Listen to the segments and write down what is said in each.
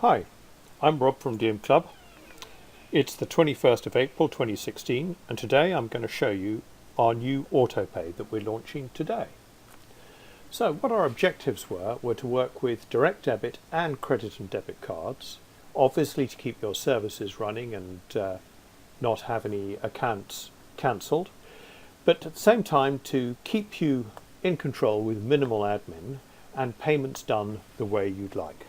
Hi, I'm Rob from DM Club. It's the 21st of April 2016 and today I'm going to show you our new AutoPay that we're launching today. So what our objectives were to work with direct debit and credit and debit cards, obviously to keep your services running and not have any accounts cancelled, but at the same time to keep you in control with minimal admin and payments done the way you'd like.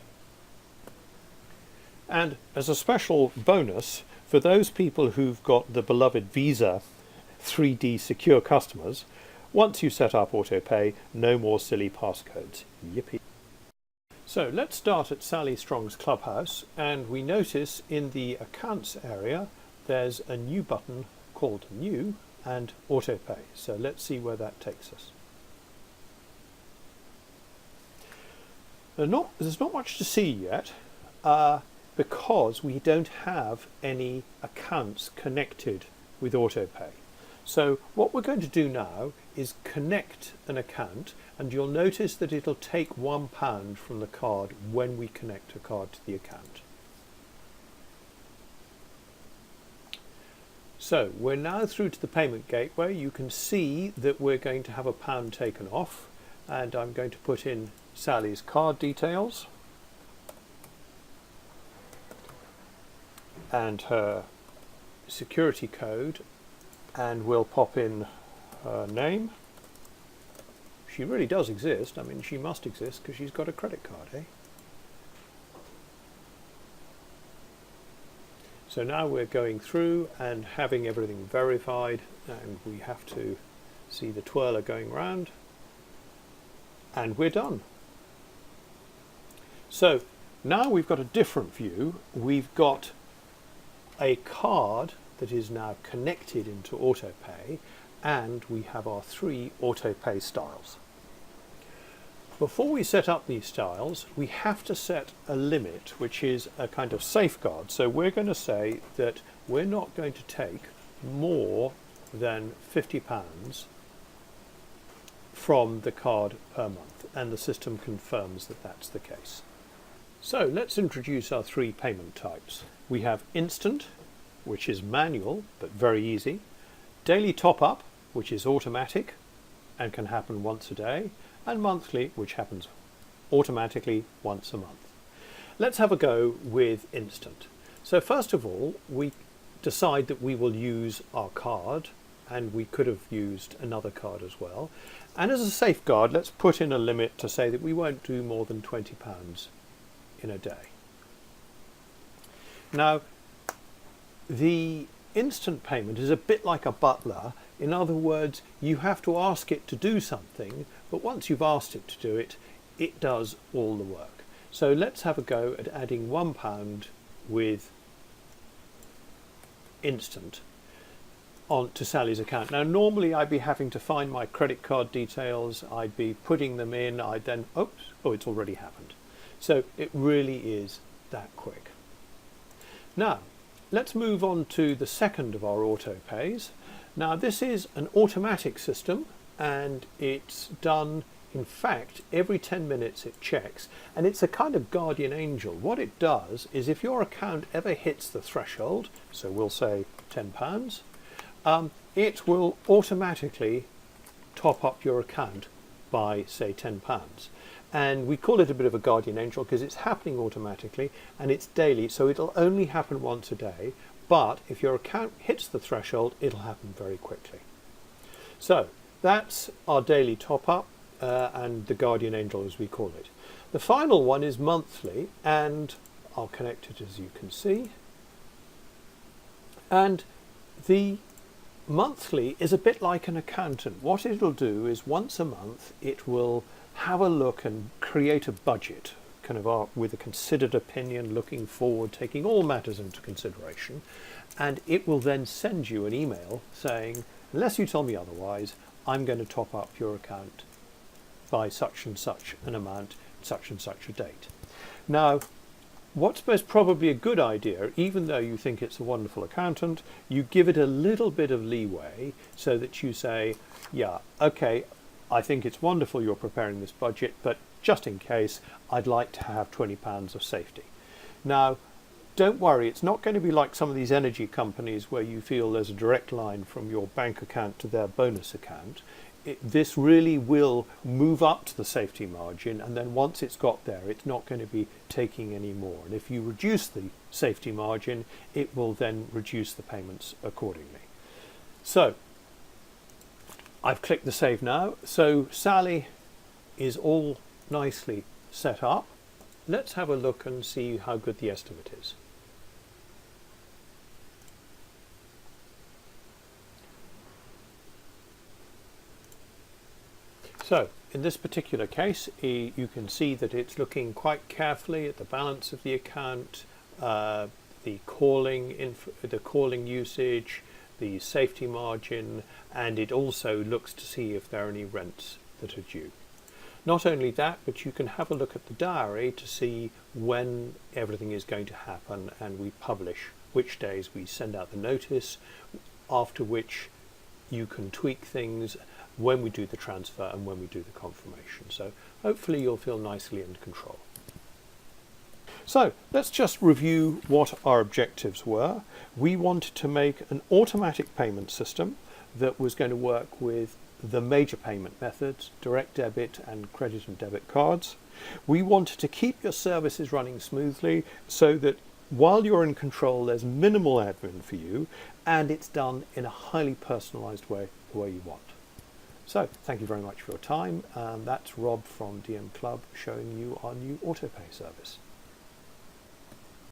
And as a special bonus, for those people who've got the beloved Visa 3D secure customers, once you set up AutoPay, no more silly passcodes. Yippee. So let's start at Sally Strong's Clubhouse, and we notice in the Accounts area there's a new button called New and AutoPay. So let's see where that takes us. There's not much to see yet. Because we don't have any accounts connected with AutoPay. So what we're going to do now is connect an account, and you'll notice that it'll take £1 from the card when we connect a card to the account. So we're now through to the payment gateway. You can see that we're going to have £1 taken off, and I'm going to put in Sally's card details and her security code, and we'll pop in her name. She really does exist. I mean, she must exist because she's got a credit card, eh? So now we're going through and having everything verified, and we have to see the twirler going round, and we're done. So now we've got a different view. We've got a card that is now connected into AutoPay, and we have our 3 AutoPay styles. Before we set up these styles, we have to set a limit, which is a kind of safeguard. So we're going to say that we're not going to take more than £50 from the card per month, and the system confirms that that's the case. So let's introduce our 3 payment types. We have instant, which is manual but very easy, daily top-up, which is automatic and can happen once a day, and monthly, which happens automatically once a month. Let's have a go with instant. So first of all, we decide that we will use our card, and we could have used another card as well. And as a safeguard, let's put in a limit to say that we won't do more than £20 in a day. Now, the instant payment is a bit like a butler. In other words, you have to ask it to do something, but once you've asked it to do it, it does all the work. So let's have a go at adding £1 with instant onto Sally's account. Now normally I'd be having to find my credit card details, I'd be putting them in, I'd then, oh, it's already happened. So it really is that quick. Now, let's move on to the second of our AutoPays. Now this is an automatic system, and it's done, in fact, every 10 minutes it checks, and it's a kind of guardian angel. What it does is if your account ever hits the threshold, so we'll say £10, it will automatically top up your account by, say, £10. And we call it a bit of a guardian angel because it's happening automatically and it's daily, so it'll only happen once a day, but if your account hits the threshold, it'll happen very quickly. So that's our daily top-up and the guardian angel, as we call it. The final one is monthly, and I'll connect it, as you can see. And the monthly is a bit like an accountant. What it'll do is once a month it will have a look and create a budget, kind of with a considered opinion, looking forward, taking all matters into consideration, and it will then send you an email saying, unless you tell me otherwise, I'm going to top up your account by such and such an amount, such and such a date. Now, what's most probably a good idea, even though you think it's a wonderful accountant, you give it a little bit of leeway so that you say, yeah, okay, I think it's wonderful you're preparing this budget, but just in case, I'd like to have £20 of safety. Now, don't worry, it's not going to be like some of these energy companies where you feel there's a direct line from your bank account to their bonus account. This really will move up to the safety margin, and then once it's got there, it's not going to be taking any more. And if you reduce the safety margin, it will then reduce the payments accordingly. So I've clicked the Save Now. So Sally is all nicely set up. Let's have a look and see how good the estimate is. So in this particular case, you can see that it's looking quite carefully at the balance of the account, the calling usage, the safety margin, and it also looks to see if there are any rents that are due. Not only that, but you can have a look at the diary to see when everything is going to happen, and we publish which days we send out the notice, after which you can tweak things when we do the transfer and when we do the confirmation. So hopefully you'll feel nicely in control. So let's just review what our objectives were. We wanted to make an automatic payment system that was going to work with the major payment methods, direct debit and credit and debit cards. We wanted to keep your services running smoothly so that while you're in control, there's minimal admin for you, and it's done in a highly personalized way, the way you want. So thank you very much for your time. That's Rob from DM Club showing you our new AutoPay service.